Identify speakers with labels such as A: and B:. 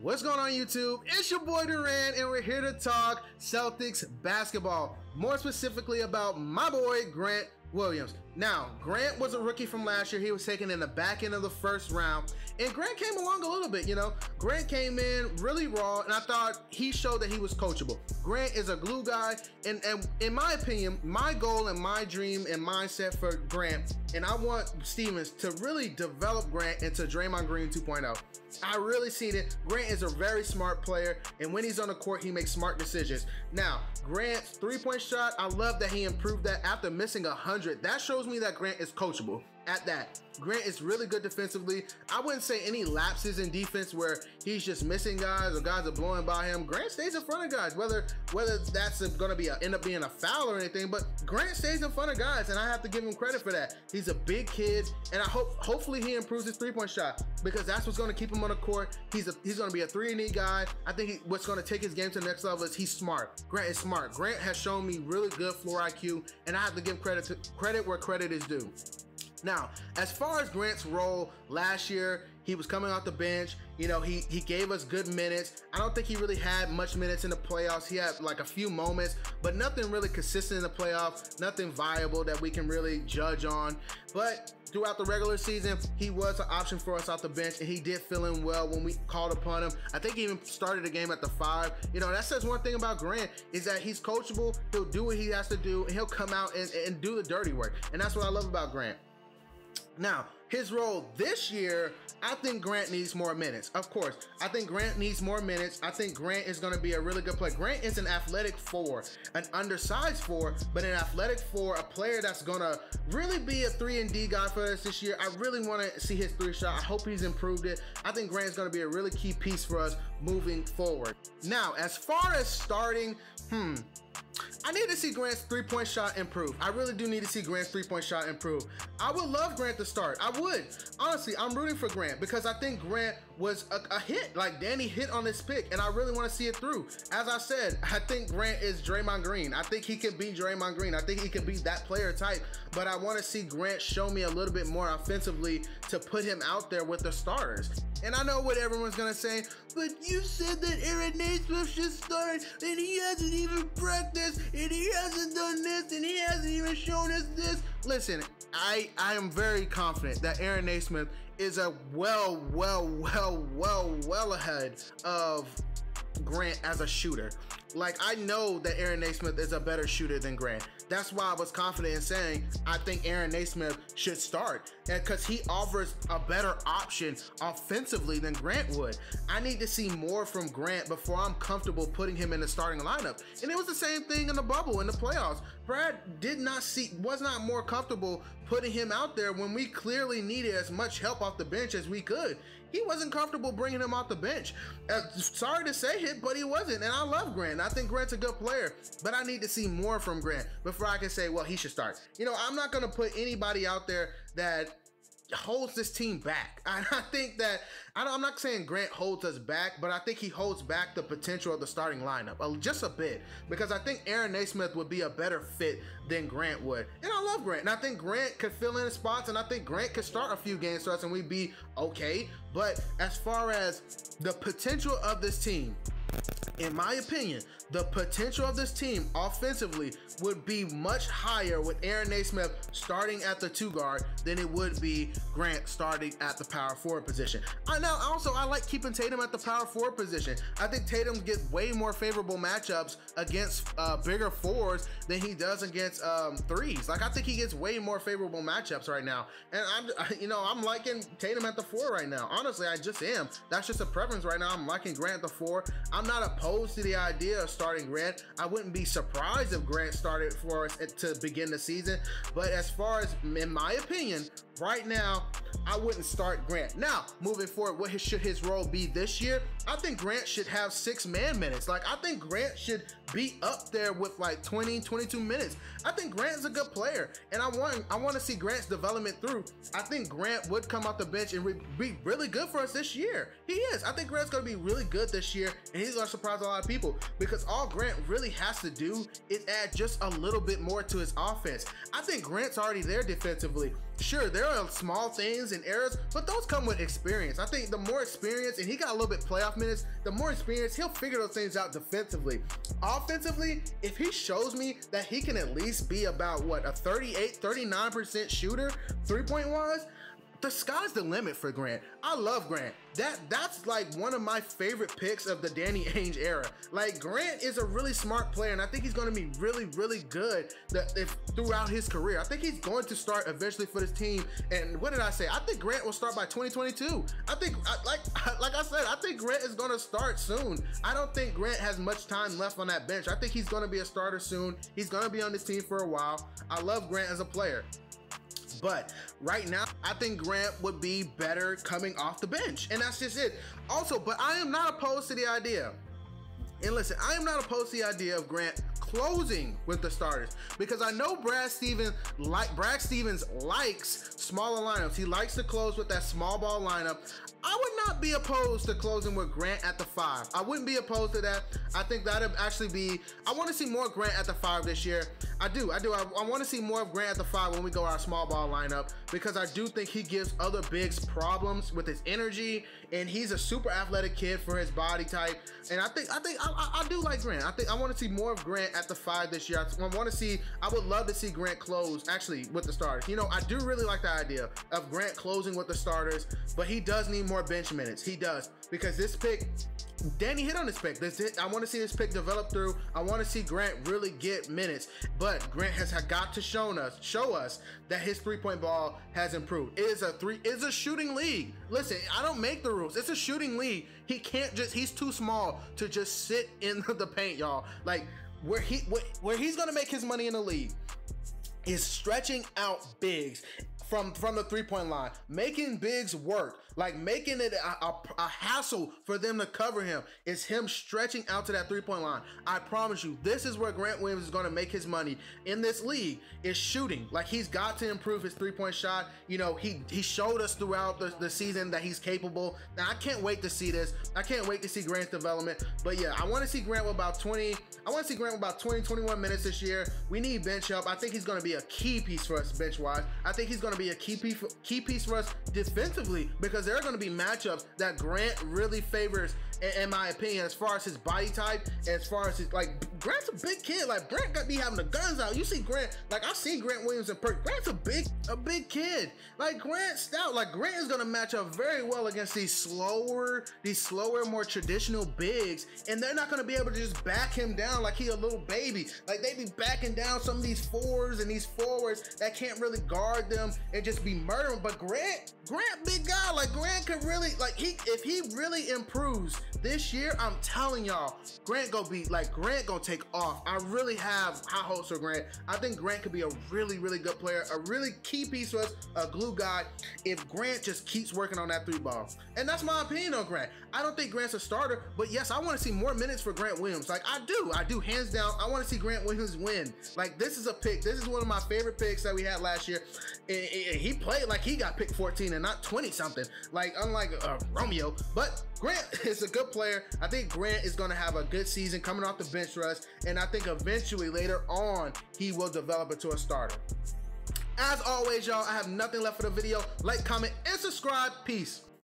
A: What's going on YouTube? It's your boy Durant and we're here to talk Celtics basketball. More specifically about my boy Grant Williams. Now, Grant was a rookie from last year. He was taken in the back end of the first round. And Grant came along a little bit, Grant came in really raw and I thought he showed that he was coachable. Grant is a glue guy and in my opinion, my goal and my dream and mindset for Grant, and I want Stevens to really develop Grant into Draymond Green 2.0. I really seen it. Grant is a very smart player, and when he's on the court, he makes smart decisions. Now, Grant's three-point shot, I love that he improved that after missing 100. That shows me that Grant is coachable. At that, Grant is really good defensively. I wouldn't say any lapses in defense where he's just missing guys or guys are blowing by him. Grant stays in front of guys, whether that's going to be end up being a foul or anything, but Grant stays in front of guys, and I have to give him credit for that. He's a big kid, and I hopefully he improves his three-point shot because that's what's going to keep him on the court. He's going to be a 3-and-D guy. I think what's going to take his game to the next level is he's smart. Grant is smart. Grant has shown me really good floor IQ, and I have to give credit where credit is due. Now, as far as Grant's role last year, he was coming off the bench. He gave us good minutes. I don't think he really had much minutes in the playoffs. He had like a few moments, but nothing really consistent in the playoffs, nothing viable that we can really judge on. But throughout the regular season, he was an option for us off the bench, and he did fill in well when we called upon him. I think he even started the game at the 5. That says one thing about Grant is that he's coachable. He'll do what he has to do, and he'll come out and do the dirty work. And that's what I love about Grant. Now, his role this year, I think Grant needs more minutes. Of course, I think Grant needs more minutes. I think Grant is going to be a really good player. Grant is an athletic 4, an undersized 4, but an athletic 4, a player that's going to really be a 3-and-D guy for us this year. I really want to see his 3-shot. I hope he's improved it. I think Grant is going to be a really key piece for us moving forward. Now, as far as starting, I need to see Grant's 3-point shot improve. I really do need to see Grant's 3-point shot improve. I would love Grant to start. I would. Honestly, I'm rooting for Grant because I think Grant was a hit. Like, Danny hit on this pick, and I really want to see it through. As I said, I think Grant is Draymond Green. I think he can be Draymond Green. I think he can be that player type, but I want to see Grant show me a little bit more offensively to put him out there with the starters. And I know what everyone's going to say, but you said that Aaron Nesmith should start, and he hasn't even practiced, and he hasn't done this, and he hasn't even shown us this. Listen, I am very confident that Aaron Nesmith is a well ahead of Grant as a shooter. Like, I know that Aaron Nesmith is a better shooter than Grant. That's why I was confident in saying I think Aaron Nesmith should start, because he offers a better option offensively than Grant would. I need to see more from Grant before I'm comfortable putting him in the starting lineup. And it was the same thing in the bubble, in the playoffs. Brad was not more comfortable putting him out there when we clearly needed as much help off the bench as we could. He wasn't comfortable bringing him off the bench. Sorry to say it, but he wasn't. And I love Grant. I think Grant's a good player, but I need to see more from Grant before I can say, well, he should start. I'm not going to put anybody out there that holds this team back. I think that, I'm not saying Grant holds us back, but I think he holds back the potential of the starting lineup just a bit, because I think Aaron Nesmith would be a better fit than Grant would. And I love Grant, and I think Grant could fill in spots, and I think Grant could start a few games for us and we'd be okay. But as far as the potential of this team, in my opinion, the potential of this team offensively would be much higher with Aaron Nesmith starting at the 2 guard than it would be Grant starting at the power forward position. I like keeping Tatum at the power forward position. I think Tatum gets way more favorable matchups against bigger 4s than he does against 3s. Like, I think he gets way more favorable matchups right now. And I'm liking Tatum at the 4 right now. Honestly, I just am. That's just a preference right now. I'm liking Grant at the 4. I'm not opposed to the idea of starting Grant. I wouldn't be surprised if Grant started for us to begin the season. But as far as, in my opinion, right now, I wouldn't start Grant. Now, moving forward, what should his role be this year? I think Grant should have 6-man minutes. Like, I think Grant should be up there with like 20, 22 minutes. I think Grant's a good player, and I want to see Grant's development through. I think Grant would come off the bench and be really good for us this year. He is. I think Grant's going to be really good this year, and he's going to surprise a lot of people, because all Grant really has to do is add just a little bit more to his offense. I think Grant's already there defensively. Sure, there are small things and errors, but those come with experience. I think the more experience, and he got a little bit playoff minutes, the more experience, he'll figure those things out defensively. Offensively, if he shows me that he can at least be about, what, a 38, 39% shooter, three-point wise, the sky's the limit for Grant. I love Grant. That's like one of my favorite picks of the Danny Ainge era. Like, Grant is a really smart player, and I think he's going to be really, really good throughout his career. I think he's going to start eventually for this team. And what did I say? I think Grant will start by 2022. I think, like I said, I think Grant is going to start soon. I don't think Grant has much time left on that bench. I think he's going to be a starter soon. He's going to be on this team for a while. I love Grant as a player. But right now, I think Grant would be better coming off the bench. And that's just it. Also, but I am not opposed to the idea. And listen, I am not opposed to the idea of Grant closing with the starters, because I know Brad Stevens likes smaller lineups. He likes to close with that small ball lineup. I would not be opposed to closing with Grant at the 5. I wouldn't be opposed to that. I think that'd actually be, I want to see more Grant at the 5 this year. I do. I want to see more of Grant at the 5 when we go our small ball lineup, because I do think he gives other bigs problems with his energy, and he's a super athletic kid for his body type. And I do like Grant. I want to see more of Grant at the 5 this year. I would love to see Grant close actually with the starters. You know, I do really like the idea of Grant closing with the starters, but he does need more bench minutes. He does, because this pick, Danny hit on this pick. I want to see this pick develop through. I want to see Grant really get minutes, but Grant has got to show us that his three-point ball has improved. It is a shooting league. Listen, I don't make the rules. It's a shooting league. He's too small to just sit in the paint, y'all. Like, where he's gonna make his money in the league is stretching out bigs from the three-point line, making bigs work, like making it a hassle for them to cover him. Is him stretching out to that three-point line. I promise you, this is where Grant Williams is going to make his money in this league, is shooting. Like, he's got to improve his three-point shot. You know, he showed us throughout the season that he's capable. Now, I can't wait to see this. I can't wait to see Grant's development. But yeah, I want to see Grant with about 20, 21 minutes this year. We need bench help. I think he's going to be a key piece for us bench-wise. I think he's going to be a key piece for us defensively, because there are going to be matchups that Grant really favors, in my opinion, as far as his body type, as far as his, like, Grant's a big kid. Like, Grant got to be having the guns out. You see Grant, like, I've seen Grant Williams in person. Grant's a big kid. Like, Grant's stout. Like, Grant is going to match up very well against these slower, more traditional bigs, and they're not going to be able to just back him down like he a little baby. Like, they be backing down some of these fours and these forwards that can't really guard them and just be murdering. But Grant, big guy. Like, Grant could really, like, if he really improves this year, I'm telling y'all, Grant gonna take off. I really have high hopes for Grant. I think Grant could be a really, really good player, a really key piece for us, a glue guy, if Grant just keeps working on that three ball. And that's my opinion on Grant. I don't think Grant's a starter, but yes, I want to see more minutes for Grant Williams. Like, I do, hands down. I want to see Grant Williams win. Like, this is a pick. This is one of my favorite picks that we had last year. He played like he got picked 14 and not 20 something, like, unlike Romeo. But Grant is a good player. I think Grant is going to have a good season coming off the bench for us, and I think eventually later on he will develop into a starter. As always, y'all, I have nothing left for the video. Like, comment, and subscribe. Peace.